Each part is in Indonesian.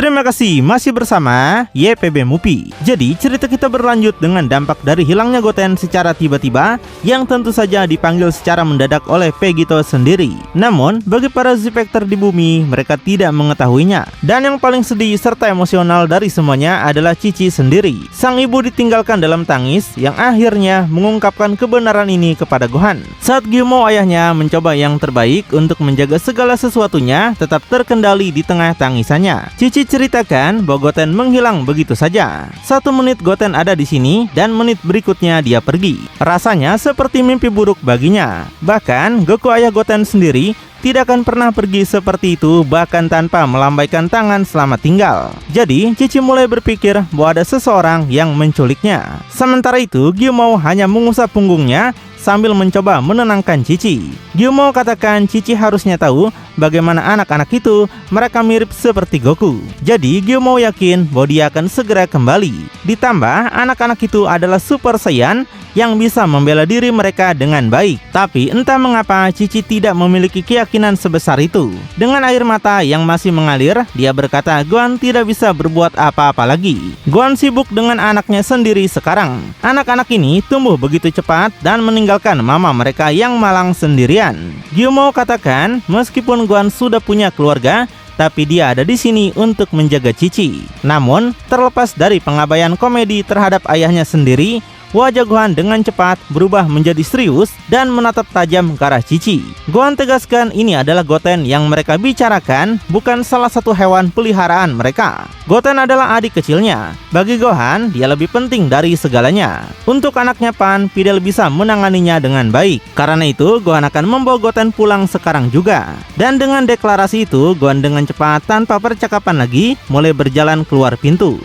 Terima kasih masih bersama YPB Movie. Jadi cerita kita berlanjut dengan dampak dari hilangnya Goten secara tiba-tiba yang tentu saja dipanggil secara mendadak oleh Vegito sendiri. Namun bagi para Z-Factor di bumi, mereka tidak mengetahuinya. Dan yang paling sedih serta emosional dari semuanya adalah Cici sendiri. Sang ibu ditinggalkan dalam tangis yang akhirnya mengungkapkan kebenaran ini kepada Gohan. Saat Gyumo ayahnya mencoba yang terbaik untuk menjaga segala sesuatunya tetap terkendali di tengah tangisannya. Cici ceritakan bahwa Goten menghilang begitu saja. 1 menit Goten ada di sini dan menit berikutnya dia pergi. Rasanya seperti mimpi buruk baginya. Bahkan Goku ayah Goten sendiri tidak akan pernah pergi seperti itu, bahkan tanpa melambaikan tangan selamat tinggal. Jadi Cici mulai berpikir bahwa ada seseorang yang menculiknya. Sementara itu Gyumo hanya mengusap punggungnya sambil mencoba menenangkan Cici. Gyumo katakan Cici harusnya tahu bagaimana anak-anak itu mereka mirip seperti Goku. Jadi Gyumo yakin bahwa dia akan segera kembali. Ditambah anak-anak itu adalah Super Saiyan yang bisa membela diri mereka dengan baik. Tapi entah mengapa Cici tidak memiliki keyakinan sebesar itu. Dengan air mata yang masih mengalir, dia berkata Gohan tidak bisa berbuat apa-apa lagi. Gohan sibuk dengan anaknya sendiri sekarang. Anak-anak ini tumbuh begitu cepat dan meninggalkan mama mereka yang malang sendirian. Gyumo katakan meskipun Gohan sudah punya keluarga, tapi dia ada di sini untuk menjaga Cici. Namun terlepas dari pengabaian komedi terhadap ayahnya sendiri, wajah Gohan dengan cepat berubah menjadi serius dan menatap tajam ke arah Cici. Gohan tegaskan ini adalah Goten yang mereka bicarakan, bukan salah satu hewan peliharaan mereka. Goten adalah adik kecilnya. Bagi Gohan, dia lebih penting dari segalanya. Untuk anaknya Pan, Videl bisa menanganinya dengan baik. Karena itu, Gohan akan membawa Goten pulang sekarang juga. Dan dengan deklarasi itu, Gohan dengan cepat tanpa percakapan lagi mulai berjalan keluar pintu.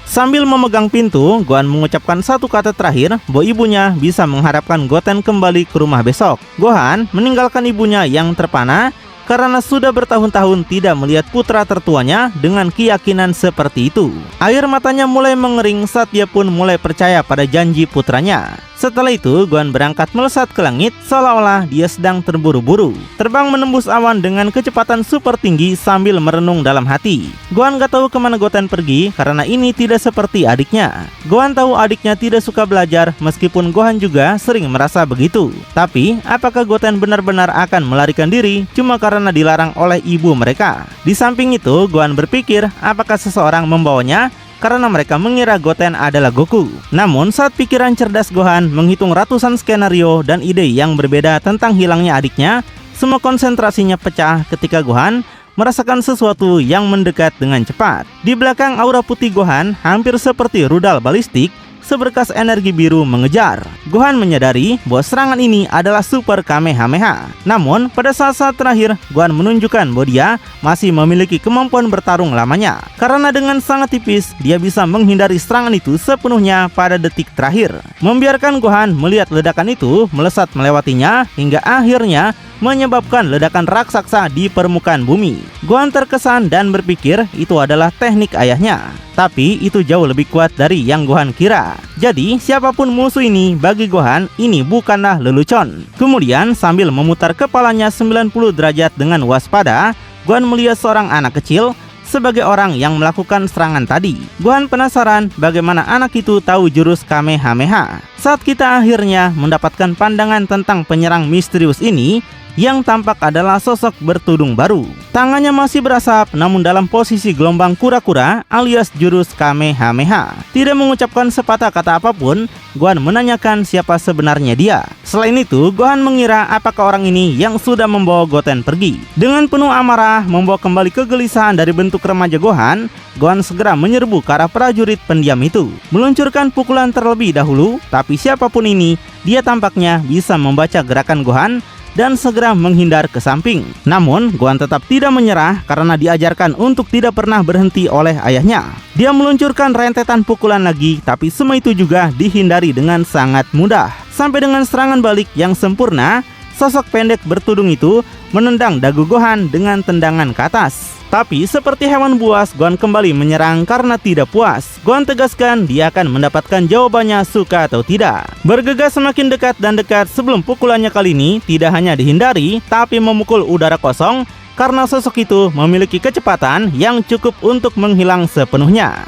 Sambil memegang pintu, Gohan mengucapkan satu kata terakhir bahwa ibunya bisa mengharapkan Goten kembali ke rumah besok. Gohan meninggalkan ibunya yang terpana karena sudah bertahun-tahun tidak melihat putra tertuanya dengan keyakinan seperti itu. Air matanya mulai mengering saat dia pun mulai percaya pada janji putranya. Setelah itu, Gohan berangkat melesat ke langit seolah-olah dia sedang terburu-buru. Terbang menembus awan dengan kecepatan super tinggi sambil merenung dalam hati. Gohan gak tahu kemana Goten pergi karena ini tidak seperti adiknya. Gohan tahu adiknya tidak suka belajar meskipun Gohan juga sering merasa begitu. Tapi, apakah Goten benar-benar akan melarikan diri cuma karena dilarang oleh ibu mereka? Di samping itu, Gohan berpikir apakah seseorang membawanya karena mereka mengira Goten adalah Goku. Namun saat pikiran cerdas Gohan menghitung ratusan skenario dan ide yang berbeda tentang hilangnya adiknya, semua konsentrasinya pecah ketika Gohan merasakan sesuatu yang mendekat dengan cepat. Di belakang aura putih Gohan hampir seperti rudal balistik, seberkas energi biru mengejar. Gohan menyadari bahwa serangan ini adalah Super Kamehameha. Namun pada saat-saat terakhir, Gohan menunjukkan bahwa dia masih memiliki kemampuan bertarung lamanya. Karena dengan sangat tipis, dia bisa menghindari serangan itu sepenuhnya pada detik terakhir. Membiarkan Gohan melihat ledakan itu melesat melewatinya hingga akhirnya menyebabkan ledakan raksasa di permukaan bumi. Gohan terkesan dan berpikir itu adalah teknik ayahnya. Tapi itu jauh lebih kuat dari yang Gohan kira. Jadi siapapun musuh ini bagi Gohan ini bukanlah lelucon. Kemudian sambil memutar kepalanya 90 derajat dengan waspada, Gohan melihat seorang anak kecil sebagai orang yang melakukan serangan tadi. Gohan penasaran bagaimana anak itu tahu jurus Kamehameha. Saat kita akhirnya mendapatkan pandangan tentang penyerang misterius ini, yang tampak adalah sosok bertudung baru. Tangannya masih berasap namun dalam posisi gelombang kura-kura alias jurus Kamehameha. Tidak mengucapkan sepatah kata apapun, Gohan menanyakan siapa sebenarnya dia. Selain itu, Gohan mengira apakah orang ini yang sudah membawa Goten pergi. Dengan penuh amarah membawa kembali kegelisahan dari bentuk remaja Gohan, Gohan segera menyerbu ke arah prajurit pendiam itu. Meluncurkan pukulan terlebih dahulu, tapi siapapun ini, dia tampaknya bisa membaca gerakan Gohan dan segera menghindar ke samping. Namun, Gohan tetap tidak menyerah karena diajarkan untuk tidak pernah berhenti oleh ayahnya. Dia meluncurkan rentetan pukulan lagi, tapi semua itu juga dihindari dengan sangat mudah. Sampai dengan serangan balik yang sempurna, sosok pendek bertudung itu menendang dagu Gohan dengan tendangan ke atas. Tapi seperti hewan buas, Gohan kembali menyerang karena tidak puas. Gohan tegaskan dia akan mendapatkan jawabannya suka atau tidak. Bergegas semakin dekat dan dekat sebelum pukulannya kali ini tidak hanya dihindari, tapi memukul udara kosong karena sosok itu memiliki kecepatan yang cukup untuk menghilang sepenuhnya.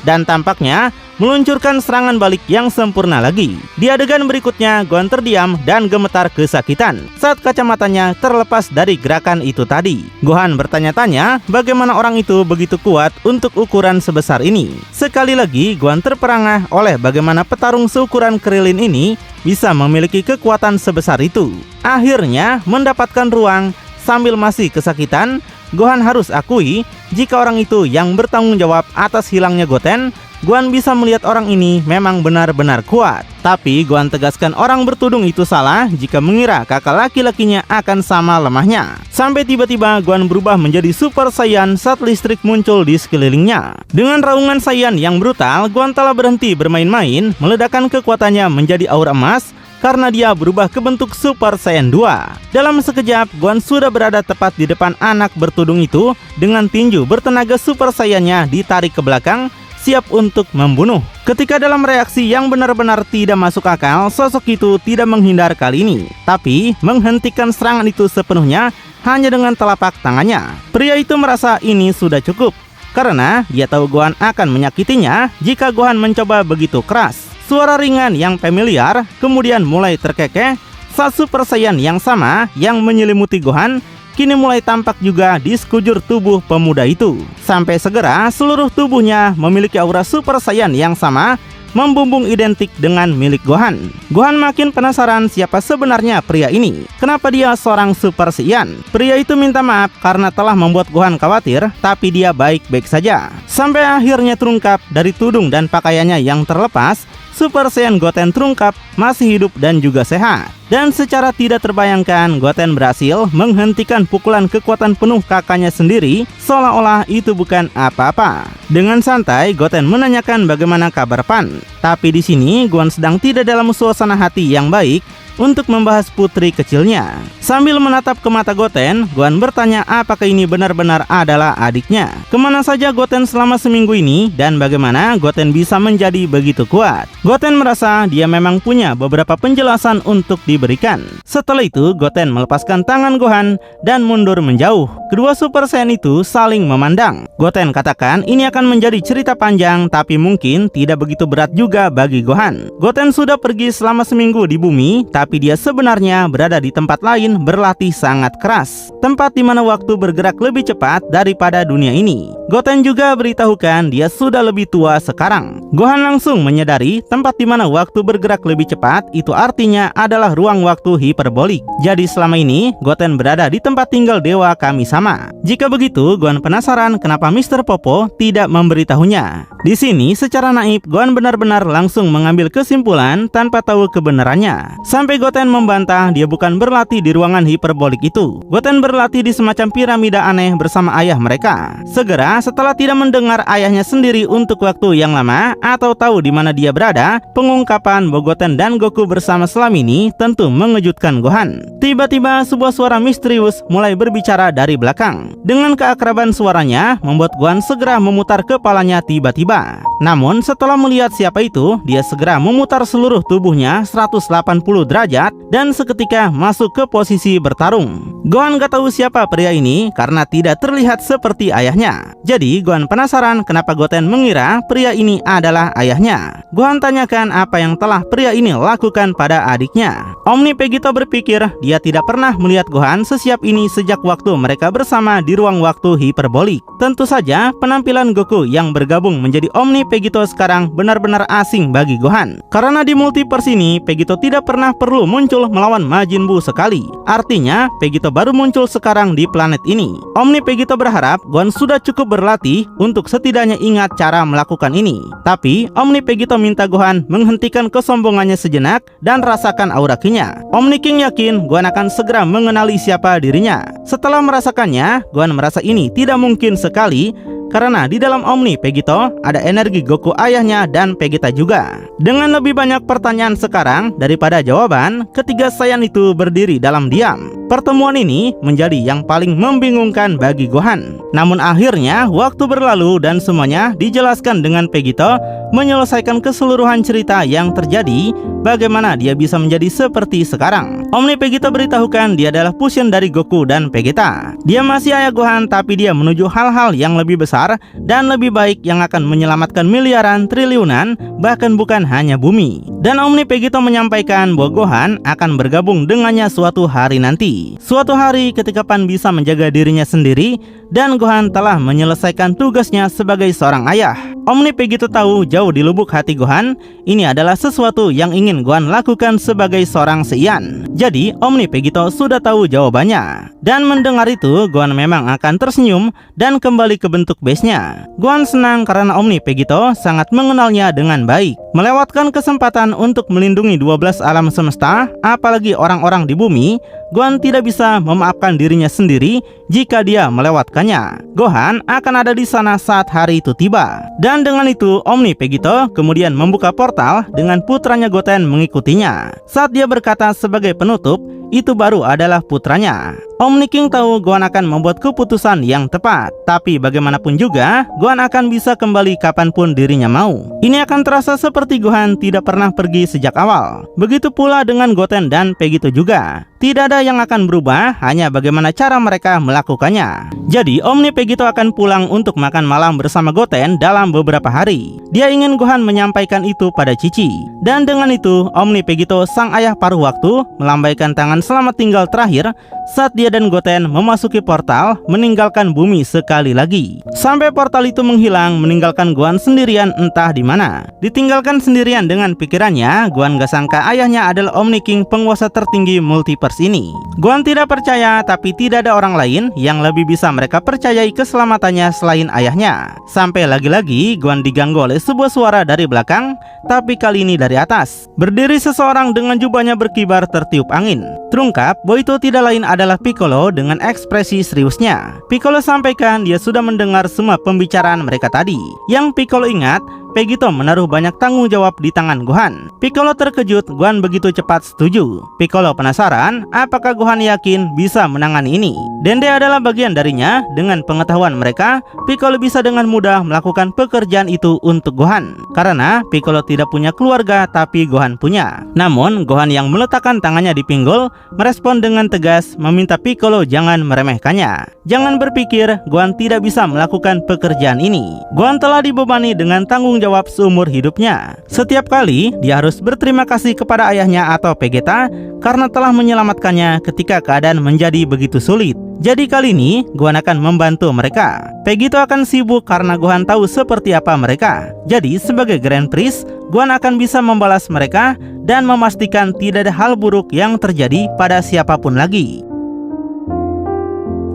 Dan tampaknya meluncurkan serangan balik yang sempurna lagi. Di adegan berikutnya, Gohan terdiam dan gemetar kesakitan saat kacamatanya terlepas dari gerakan itu tadi. Gohan bertanya-tanya bagaimana orang itu begitu kuat untuk ukuran sebesar ini. Sekali lagi, Gohan terperangah oleh bagaimana petarung seukuran Krillin ini bisa memiliki kekuatan sebesar itu. Akhirnya mendapatkan ruang sambil masih kesakitan, Gohan harus akui jika orang itu yang bertanggung jawab atas hilangnya Goten. Gohan bisa melihat orang ini memang benar-benar kuat. Tapi Gohan tegaskan orang bertudung itu salah jika mengira kakak laki-lakinya akan sama lemahnya. Sampai tiba-tiba Gohan berubah menjadi Super Saiyan saat listrik muncul di sekelilingnya. Dengan raungan Saiyan yang brutal, Gohan telah berhenti bermain-main, meledakkan kekuatannya menjadi aura emas karena dia berubah ke bentuk Super Saiyan 2. Dalam sekejap, Gohan sudah berada tepat di depan anak bertudung itu dengan tinju bertenaga Super Saiyan-nya ditarik ke belakang, siap untuk membunuh. Ketika dalam reaksi yang benar-benar tidak masuk akal, sosok itu tidak menghindar kali ini, tapi menghentikan serangan itu sepenuhnya hanya dengan telapak tangannya. Pria itu merasa ini sudah cukup, karena dia tahu Gohan akan menyakitinya jika Gohan mencoba begitu keras. Suara ringan yang familiar kemudian mulai terkekeh saat Super Saiyan yang sama yang menyelimuti Gohan kini mulai tampak juga di sekujur tubuh pemuda itu. Sampai segera seluruh tubuhnya memiliki aura Super Saiyan yang sama, membumbung identik dengan milik Gohan. Gohan makin penasaran siapa sebenarnya pria ini. Kenapa dia seorang Super Saiyan? Pria itu minta maaf karena telah membuat Gohan khawatir, tapi dia baik-baik saja. Sampai akhirnya terungkap dari tudung dan pakaiannya yang terlepas, Super Saiyan Goten terungkap masih hidup dan juga sehat. Dan secara tidak terbayangkan, Goten berhasil menghentikan pukulan kekuatan penuh kakaknya sendiri, seolah-olah itu bukan apa-apa. Dengan santai, Goten menanyakan bagaimana kabar Pan. Tapi di sini Gohan sedang tidak dalam suasana hati yang baik untuk membahas putri kecilnya. Sambil menatap ke mata Goten, Gohan bertanya apakah ini benar-benar adalah adiknya. Kemana saja Goten selama seminggu ini dan bagaimana Goten bisa menjadi begitu kuat. Goten merasa dia memang punya beberapa penjelasan untuk diberikan. Setelah itu, Goten melepaskan tangan Gohan dan mundur menjauh. Kedua Super Saiyan itu saling memandang. Goten katakan ini akan menjadi cerita panjang, tapi mungkin tidak begitu berat juga bagi Gohan. Goten sudah pergi selama seminggu di bumi, tapi dia sebenarnya berada di tempat lain berlatih sangat keras. Tempat di mana waktu bergerak lebih cepat daripada dunia ini. Goten juga beritahukan dia sudah lebih tua sekarang. Gohan langsung menyadari tempat di mana waktu bergerak lebih cepat itu artinya adalah ruang waktu hiperbolik. Jadi selama ini Goten berada di tempat tinggal Dewa Kami-sama. Jika begitu, Gohan penasaran kenapa Mr. Popo tidak memberitahunya. Di sini secara naif Gohan benar-benar langsung mengambil kesimpulan tanpa tahu kebenarannya. Sampai Goten membantah dia bukan berlatih di ruangan hiperbolik itu. Goten berlatih di semacam piramida aneh bersama ayah mereka. Segera setelah tidak mendengar ayahnya sendiri untuk waktu yang lama atau tahu di mana dia berada, pengungkapan bahwa Goten dan Goku bersama selama ini tentu mengejutkan Gohan. Tiba-tiba sebuah suara misterius mulai berbicara dari belakang. Dengan keakraban suaranya membuat Gohan segera memutar kepalanya tiba-tiba. Namun setelah melihat siapa itu, dia segera memutar seluruh tubuhnya 180 derajat dan seketika masuk ke posisi bertarung. Gohan gak tahu siapa pria ini karena tidak terlihat seperti ayahnya. Jadi Gohan penasaran kenapa Goten mengira pria ini adalah ayahnya. Gohan tanyakan apa yang telah pria ini lakukan pada adiknya. Omni Vegito berpikir dia tidak pernah melihat Gohan sesiap ini sejak waktu mereka bersama di ruang waktu hiperbolik. Tentu saja penampilan Goku yang bergabung menjadi Omni Vegito sekarang benar-benar asing bagi Gohan. Karena di multiverse ini Vegito tidak pernah perlu muncul melawan Majin Buu sekali. Artinya Vegito baru muncul sekarang di planet ini. Omni Vegito berharap Gohan sudah cukup berlatih untuk setidaknya ingat cara melakukan ini. Tapi Omni Vegito minta Gohan menghentikan kesombongannya sejenak dan rasakan aura Ki-nya. Omni King yakin Gohan akan segera mengenali siapa dirinya. Setelah merasakannya, Gohan merasa ini tidak mungkin sekali karena di dalam Omni Vegito ada energi Goku ayahnya dan Vegeta juga. Dengan lebih banyak pertanyaan sekarang daripada jawaban, ketiga Saiyan itu berdiri dalam diam. Pertemuan ini menjadi yang paling membingungkan bagi Gohan. Namun akhirnya waktu berlalu dan semuanya dijelaskan dengan Vegito menyelesaikan keseluruhan cerita yang terjadi, bagaimana dia bisa menjadi seperti sekarang. Omni Vegito beritahukan dia adalah fusion dari Goku dan Vegeta. Dia masih ayah Gohan, tapi dia menuju hal-hal yang lebih besar dan lebih baik yang akan menyelamatkan miliaran, triliunan, bahkan bukan hanya bumi. Dan Omni Vegito menyampaikan bahwa Gohan akan bergabung dengannya suatu hari nanti. Suatu hari ketika Pan bisa menjaga dirinya sendiri dan Gohan telah menyelesaikan tugasnya sebagai seorang ayah. Omni Vegito tahu jauh di lubuk hati Gohan, ini adalah sesuatu yang ingin Gohan lakukan sebagai seorang Saiyan. Jadi Omni Vegito sudah tahu jawabannya. Dan mendengar itu, Gohan memang akan tersenyum dan kembali ke bentuk base-nya. Gohan senang karena Omni Vegito sangat mengenalnya dengan baik. Melewatkan kesempatan untuk melindungi 12 alam semesta, apalagi orang-orang di bumi, Gohan tidak bisa memaafkan dirinya sendiri jika dia melewatkannya. Gohan akan ada di sana saat hari itu tiba. Dan dengan itu, Omni Vegito kemudian membuka portal dengan putranya Goten mengikutinya. Saat dia berkata sebagai penutup, itu baru adalah putranya. Omni King tahu Gohan akan membuat keputusan yang tepat, tapi bagaimanapun juga, Gohan akan bisa kembali kapanpun dirinya mau. Ini akan terasa seperti Gohan tidak pernah pergi sejak awal. Begitu pula dengan Goten dan Vegito juga. Tidak ada yang akan berubah, hanya bagaimana cara mereka melakukannya. Jadi Omni Vegito akan pulang untuk makan malam bersama Goten dalam beberapa hari. Dia ingin Gohan menyampaikan itu pada Cici. Dan dengan itu, Omni Vegito, sang ayah paruh waktu, melambaikan tangan selamat tinggal terakhir saat dia dan Goten memasuki portal meninggalkan bumi sekali lagi. Sampai portal itu menghilang, meninggalkan Gohan sendirian entah di mana. Ditinggalkan sendirian dengan pikirannya, Gohan gak sangka ayahnya adalah Omni King, penguasa tertinggi multiverse ini. Gohan tidak percaya, tapi tidak ada orang lain yang lebih bisa mereka percayai keselamatannya selain ayahnya. Sampai lagi-lagi Gohan diganggu oleh sebuah suara dari belakang, tapi kali ini dari atas. Berdiri seseorang dengan jubahnya berkibar tertiup angin. Terungkap bahwa itu tidak lain adalah Piccolo dengan ekspresi seriusnya. Piccolo sampaikan dia sudah mendengar semua pembicaraan mereka tadi. Yang Piccolo ingat, Vegito menaruh banyak tanggung jawab di tangan Gohan. Piccolo terkejut, Gohan begitu cepat setuju. Piccolo penasaran, apakah Gohan yakin bisa menangani ini? Dende adalah bagian darinya. Dengan pengetahuan mereka, Piccolo bisa dengan mudah melakukan pekerjaan itu untuk Gohan. Karena Piccolo tidak punya keluarga, tapi Gohan punya. Namun, Gohan yang meletakkan tangannya di pinggul, merespon dengan tegas, meminta Piccolo jangan meremehkannya. Jangan berpikir Gohan tidak bisa melakukan pekerjaan ini. Gohan telah dibebani dengan tanggung jawab seumur hidupnya. Setiap kali dia harus berterima kasih kepada ayahnya atau Vegeta karena telah menyelamatkannya ketika keadaan menjadi begitu sulit. Jadi kali ini Gohan akan membantu mereka. Vegito akan sibuk karena Gohan tahu seperti apa mereka. Jadi sebagai Grand Priest, Gohan akan bisa membalas mereka dan memastikan tidak ada hal buruk yang terjadi pada siapapun lagi.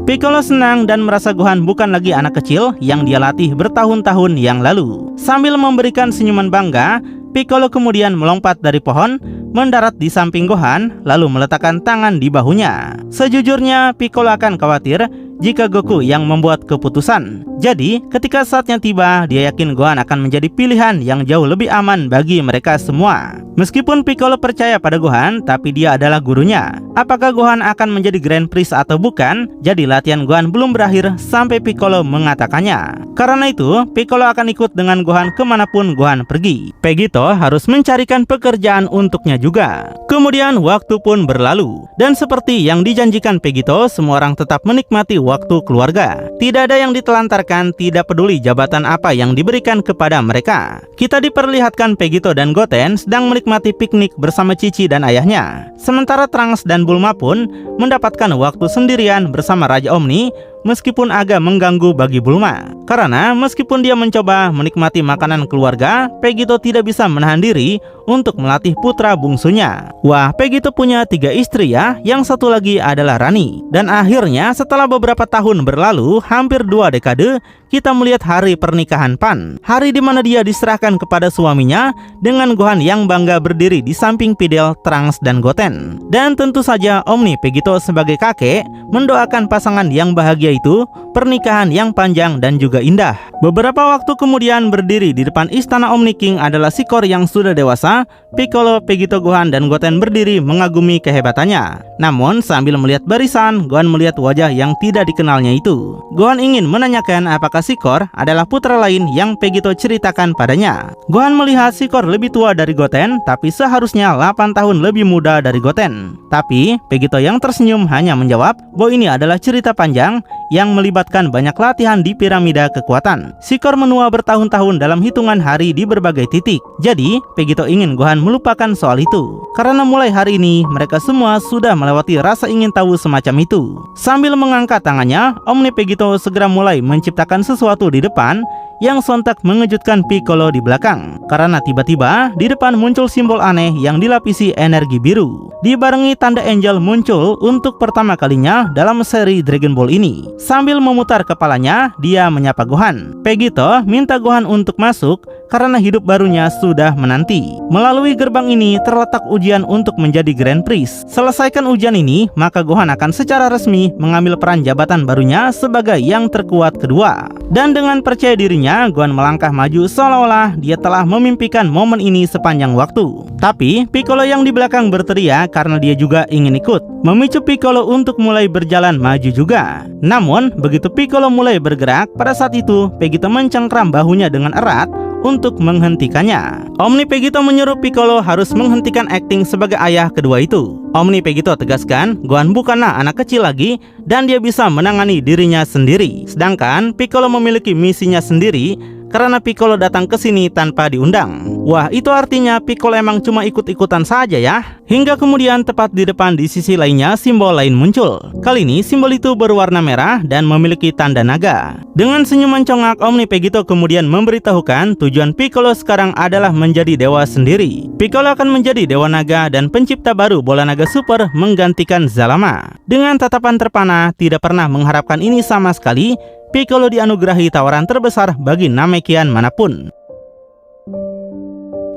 Piccolo senang dan merasa Gohan bukan lagi anak kecil yang dia latih bertahun-tahun yang lalu. Sambil memberikan senyuman bangga, Piccolo kemudian melompat dari pohon, mendarat di samping Gohan, lalu meletakkan tangan di bahunya. Sejujurnya, Piccolo akan khawatir jika Goku yang membuat keputusan. Jadi, ketika saatnya tiba, dia yakin Gohan akan menjadi pilihan yang jauh lebih aman bagi mereka semua. Meskipun Piccolo percaya pada Gohan, tapi dia adalah gurunya. Apakah Gohan akan menjadi Grand Priest atau bukan? Jadi latihan Gohan belum berakhir sampai Piccolo mengatakannya. Karena itu, Piccolo akan ikut dengan Gohan kemanapun Gohan pergi. Vegito harus mencarikan pekerjaan untuknya juga. Kemudian waktu pun berlalu. Dan seperti yang dijanjikan Vegito, semua orang tetap menikmati waktu keluarga. Tidak ada yang ditelantarkan, tidak peduli jabatan apa yang diberikan kepada mereka. Kita diperlihatkan Vegito dan Goten sedang menikmati piknik bersama Cici dan ayahnya. Sementara Trunks dan Bulma pun mendapatkan waktu sendirian bersama Raja Omni, meskipun agak mengganggu bagi Bulma. Karena meskipun dia mencoba menikmati makanan keluarga, Vegito tidak bisa menahan diri untuk melatih putra bungsunya. Wah, Vegito punya 3 istri ya, yang satu lagi adalah Rani. Dan akhirnya setelah beberapa tahun berlalu, hampir 2 dekade, kita melihat hari pernikahan Pan. Hari di mana dia diserahkan kepada suaminya dengan Gohan yang bangga berdiri di samping Videl, Trunks, dan Goten. Dan tentu saja Omni Vegito sebagai kakek mendoakan pasangan yang bahagia itu pernikahan yang panjang dan juga indah. Beberapa waktu kemudian berdiri di depan istana Omni King adalah Sikor yang sudah dewasa. Piccolo, Vegito, Gohan, dan Goten berdiri mengagumi kehebatannya. Namun sambil melihat barisan, Gohan melihat wajah yang tidak dikenalnya itu. Gohan ingin menanyakan apakah maka Shikor adalah putra lain yang Pegito ceritakan padanya. Gohan melihat Shikor lebih tua dari Goten, tapi seharusnya 8 tahun lebih muda dari Goten. Tapi Pegito yang tersenyum hanya menjawab bahwa ini adalah cerita panjang yang melibatkan banyak latihan di piramida kekuatan. Shikor menua bertahun-tahun dalam hitungan hari di berbagai titik. Jadi Pegito ingin Gohan melupakan soal itu, karena mulai hari ini mereka semua sudah melewati rasa ingin tahu semacam itu. Sambil mengangkat tangannya, Omni Pegito segera mulai menciptakan sesuatu di depan yang sontak mengejutkan Piccolo di belakang, karena tiba-tiba di depan muncul simbol aneh yang dilapisi energi biru, dibarengi tanda angel muncul untuk pertama kalinya dalam seri Dragon Ball ini. Sambil memutar kepalanya, dia menyapa Gohan. Pegito minta Gohan untuk masuk karena hidup barunya sudah menanti. Melalui gerbang ini terletak ujian untuk menjadi Grand Priest. Selesaikan ujian ini, maka Gohan akan secara resmi mengambil peran jabatan barunya sebagai yang terkuat kedua. Dan dengan percaya dirinya, Gohan melangkah maju seolah-olah dia telah memimpikan momen ini sepanjang waktu. Tapi Piccolo yang di belakang berteriak karena dia juga ingin ikut, memicu Piccolo untuk mulai berjalan maju juga. Namun begitu Piccolo mulai bergerak, pada saat itu Pegito mencengkram bahunya dengan erat untuk menghentikannya. Omni Pegito menyuruh Piccolo harus menghentikan akting sebagai ayah kedua itu. Omni Pegito tegaskan Gohan bukanlah anak kecil lagi dan dia bisa menangani dirinya sendiri. Sedangkan Piccolo memiliki misinya sendiri karena Piccolo datang ke sini tanpa diundang. Wah, itu artinya Piccolo emang cuma ikut-ikutan saja ya. Hingga kemudian tepat di depan di sisi lainnya simbol lain muncul. Kali ini simbol itu berwarna merah dan memiliki tanda naga. Dengan senyuman congak, Omni Pegito kemudian memberitahukan tujuan Piccolo sekarang adalah menjadi dewa sendiri. Piccolo akan menjadi dewa naga dan pencipta baru bola naga super menggantikan Zalama. Dengan tatapan terpana, tidak pernah mengharapkan ini sama sekali, Piccolo dianugerahi tawaran terbesar bagi Namekian manapun.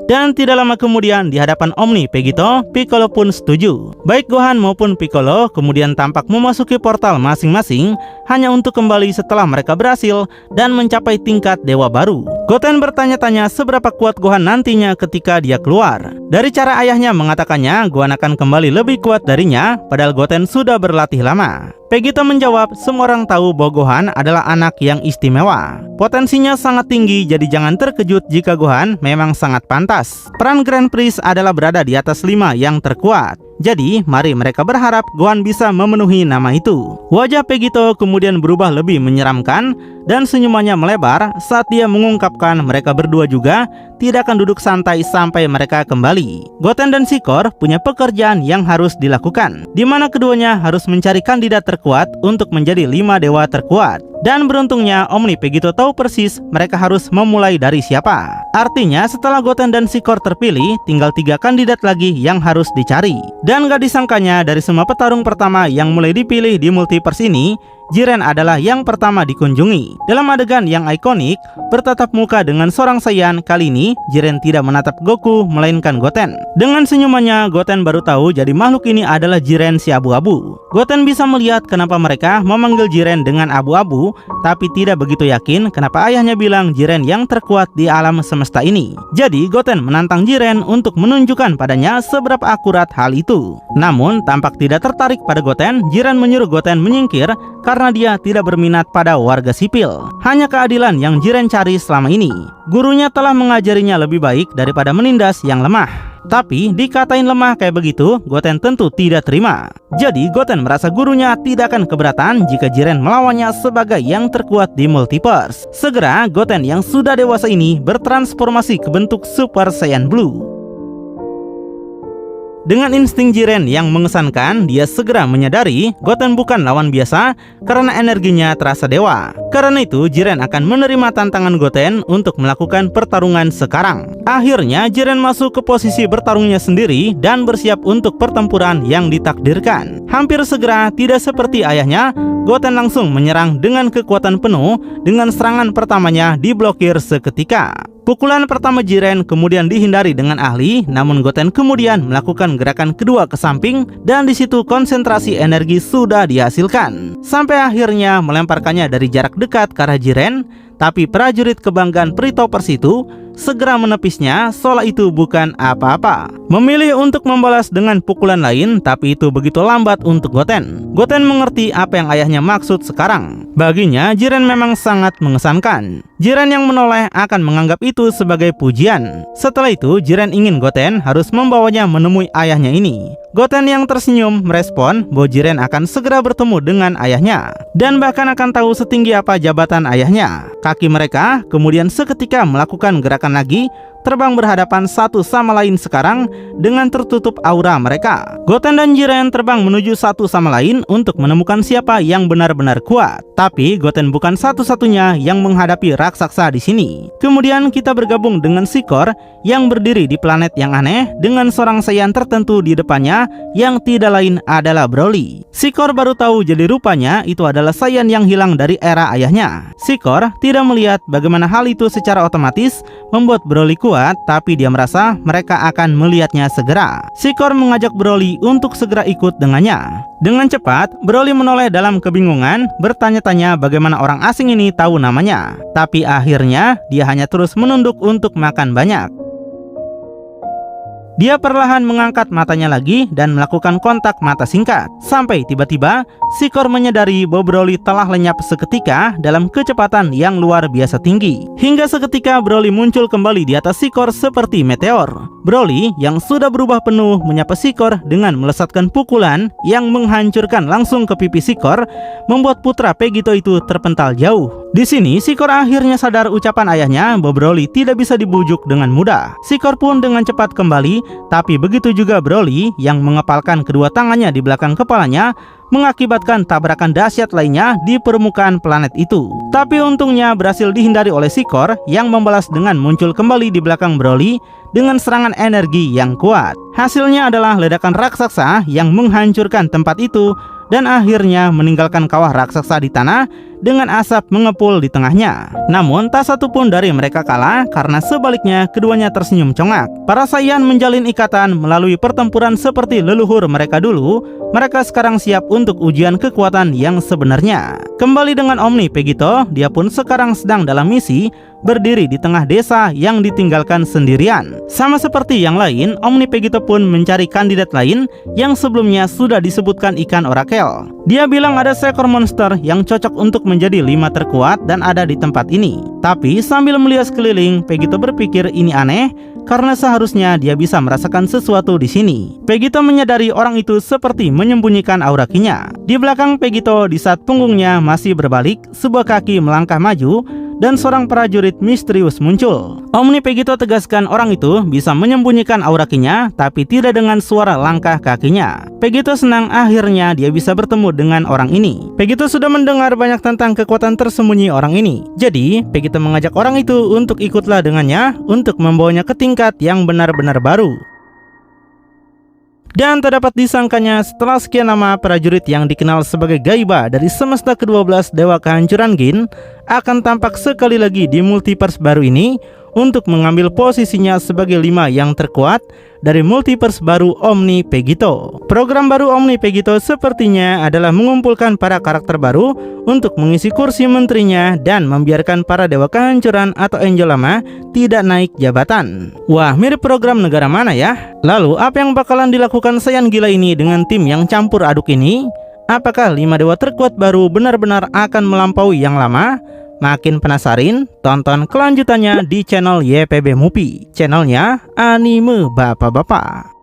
Dan tidak lama kemudian di hadapan Omni Pegito, Piccolo pun setuju. Baik Gohan maupun Piccolo kemudian tampak memasuki portal masing-masing hanya untuk kembali setelah mereka berhasil dan mencapai tingkat dewa baru. Goten bertanya-tanya seberapa kuat Gohan nantinya ketika dia keluar. Dari cara ayahnya mengatakannya, Gohan akan kembali lebih kuat darinya, padahal Goten sudah berlatih lama. Pegito menjawab, semua orang tahu bahwa Gohan adalah anak yang istimewa. Potensinya sangat tinggi, jadi jangan terkejut jika Gohan memang sangat pantas. Peran Grand Priest adalah berada di atas 5 yang terkuat. Jadi, mari mereka berharap Gohan bisa memenuhi nama itu. Wajah Pegito kemudian berubah lebih menyeramkan dan senyumannya melebar saat dia mengungkapkan mereka berdua juga tidak akan duduk santai sampai mereka kembali. Goten dan Shikor punya pekerjaan yang harus dilakukan, di mana keduanya harus mencari kandidat terkuat untuk menjadi 5 dewa terkuat. Dan beruntungnya Omni Pegito tahu persis mereka harus memulai dari siapa. Artinya setelah Goten dan Shikor terpilih, tinggal 3 kandidat lagi yang harus dicari. Dan gak disangkanya dari semua petarung pertama yang mulai dipilih di multiverse ini, Jiren adalah yang pertama dikunjungi. Dalam adegan yang ikonik, bertatap muka dengan seorang Saiyan, kali ini Jiren tidak menatap Goku melainkan Goten. Dengan senyumannya, Goten baru tahu jadi makhluk ini adalah Jiren si abu-abu. Goten bisa melihat kenapa mereka memanggil Jiren dengan abu-abu, tapi tidak begitu yakin kenapa ayahnya bilang Jiren yang terkuat di alam semesta ini. Jadi Goten menantang Jiren untuk menunjukkan padanya seberapa akurat hal itu. Namun tampak tidak tertarik pada Goten, Jiren menyuruh Goten menyingkir karena dia tidak berminat pada warga sipil. Hanya keadilan yang Jiren cari selama ini. Gurunya telah mengajarinya lebih baik daripada menindas yang lemah. Tapi dikatain lemah kayak begitu, Goten tentu tidak terima. Jadi Goten merasa gurunya tidak akan keberatan jika Jiren melawannya sebagai yang terkuat di multiverse. Segera Goten yang sudah dewasa ini bertransformasi ke bentuk Super Saiyan Blue. Dengan insting Jiren yang mengesankan, dia segera menyadari Goten bukan lawan biasa karena energinya terasa dewa. Karena itu, Jiren akan menerima tantangan Goten untuk melakukan pertarungan sekarang. Akhirnya, Jiren masuk ke posisi bertarungnya sendiri dan bersiap untuk pertempuran yang ditakdirkan. Hampir segera, tidak seperti ayahnya, Goten langsung menyerang dengan kekuatan penuh dengan serangan pertamanya diblokir seketika. Pukulan pertama Jiren kemudian dihindari dengan ahli, namun Goten kemudian melakukan gerakan kedua ke samping dan di situ konsentrasi energi sudah dihasilkan. Sampai akhirnya melemparkannya dari jarak dekat ke arah Jiren, tapi prajurit kebanggaan Pritoppers itu segera menepisnya seolah itu bukan apa-apa. Memilih untuk membalas dengan pukulan lain, tapi itu begitu lambat untuk Goten. Goten mengerti apa yang ayahnya maksud sekarang. Baginya, Jiren memang sangat mengesankan. Jiren yang menoleh akan menganggap itu sebagai pujian. Setelah itu, Jiren ingin Goten harus membawanya menemui ayahnya ini. Goten yang tersenyum merespon bahwa Jiren akan segera bertemu dengan ayahnya dan bahkan akan tahu setinggi apa jabatan ayahnya. Kaki mereka kemudian seketika melakukan gerakan lagi, terbang berhadapan satu sama lain sekarang dengan tertutup aura mereka. Goten dan Jiren terbang menuju satu sama lain untuk menemukan siapa yang benar-benar kuat. Tapi Goten bukan satu-satunya yang menghadapi raksasa di sini. Kemudian kita bergabung dengan Sikor yang berdiri di planet yang aneh dengan seorang Saiyan tertentu di depannya yang tidak lain adalah Broly. Sikor baru tahu jadi rupanya itu adalah Saiyan yang hilang dari era ayahnya. Sikor tidak melihat bagaimana hal itu secara otomatis membuat Broly kuat, tapi dia merasa mereka akan melihatnya segera. Sikor mengajak Broly untuk segera ikut dengannya. Dengan cepat, Broly menoleh dalam kebingungan, bertanya-tanya bagaimana orang asing ini tahu namanya. Tapi akhirnya, dia hanya terus menunduk untuk makan banyak. Dia perlahan mengangkat matanya lagi dan melakukan kontak mata singkat. Sampai tiba-tiba, Sikor menyadari bahwa Broly telah lenyap seketika dalam kecepatan yang luar biasa tinggi. Hingga seketika Broly muncul kembali di atas Sikor seperti meteor. Broly yang sudah berubah penuh menyapa Sikor dengan melesatkan pukulan yang menghancurkan langsung ke pipi Sikor, membuat putra Vegito itu terpental jauh. Di sini Sikor akhirnya sadar ucapan ayahnya bahwa Broly tidak bisa dibujuk dengan mudah. Sikor pun dengan cepat kembali, tapi begitu juga Broly yang mengepalkan kedua tangannya di belakang kepalanya, mengakibatkan tabrakan dahsyat lainnya di permukaan planet itu. Tapi untungnya berhasil dihindari oleh Sikor yang membalas dengan muncul kembali di belakang Broly dengan serangan energi yang kuat. Hasilnya adalah ledakan raksasa yang menghancurkan tempat itu dan akhirnya meninggalkan kawah raksasa di tanah dengan asap mengepul di tengahnya. Namun tak satu pun dari mereka kalah, karena sebaliknya keduanya tersenyum congak. Para Saiyan menjalin ikatan melalui pertempuran seperti leluhur mereka dulu. Mereka sekarang siap untuk ujian kekuatan yang sebenarnya. Kembali dengan Omni Vegito, dia pun sekarang sedang dalam misi berdiri di tengah desa yang ditinggalkan sendirian. Sama seperti yang lain, Omni Vegito pun mencari kandidat lain yang sebelumnya sudah disebutkan ikan orakel. Dia bilang ada seekor monster yang cocok untuk menjadi 5 terkuat dan ada di tempat ini. Tapi sambil melihat sekeliling, Vegito berpikir ini aneh karena seharusnya dia bisa merasakan sesuatu di sini. Vegito menyadari orang itu seperti menyembunyikan aura kinya. Di belakang Vegito, di saat punggungnya masih berbalik, sebuah kaki melangkah maju dan seorang prajurit misterius muncul. Omni Vegito tegaskan orang itu bisa menyembunyikan aura kinya, tapi tidak dengan suara langkah kakinya. Vegito senang akhirnya dia bisa bertemu dengan orang ini. Vegito sudah mendengar banyak tentang kekuatan tersembunyi orang ini. Jadi, Vegito mengajak orang itu untuk ikutlah dengannya untuk membawanya ke tingkat yang benar-benar baru. Dan tak dapat disangkanya, setelah sekian lama prajurit yang dikenal sebagai Gaiba dari semesta ke-12 Dewa Kehancuran Gin akan tampak sekali lagi di multiverse baru ini untuk mengambil posisinya sebagai 5 yang terkuat dari multiverse baru Omni Vegito. Program baru Omni Vegito sepertinya adalah mengumpulkan para karakter baru untuk mengisi kursi menterinya dan membiarkan para Dewa Kehancuran atau Angel lama tidak naik jabatan. Wah, mirip program negara mana ya? Lalu apa yang bakalan dilakukan Saiyan gila ini dengan tim yang campur aduk ini? Apakah 5 dewa terkuat baru benar-benar akan melampaui yang lama? Makin penasaran? Tonton kelanjutannya di channel YPB Movie, channelnya anime bapak-bapak.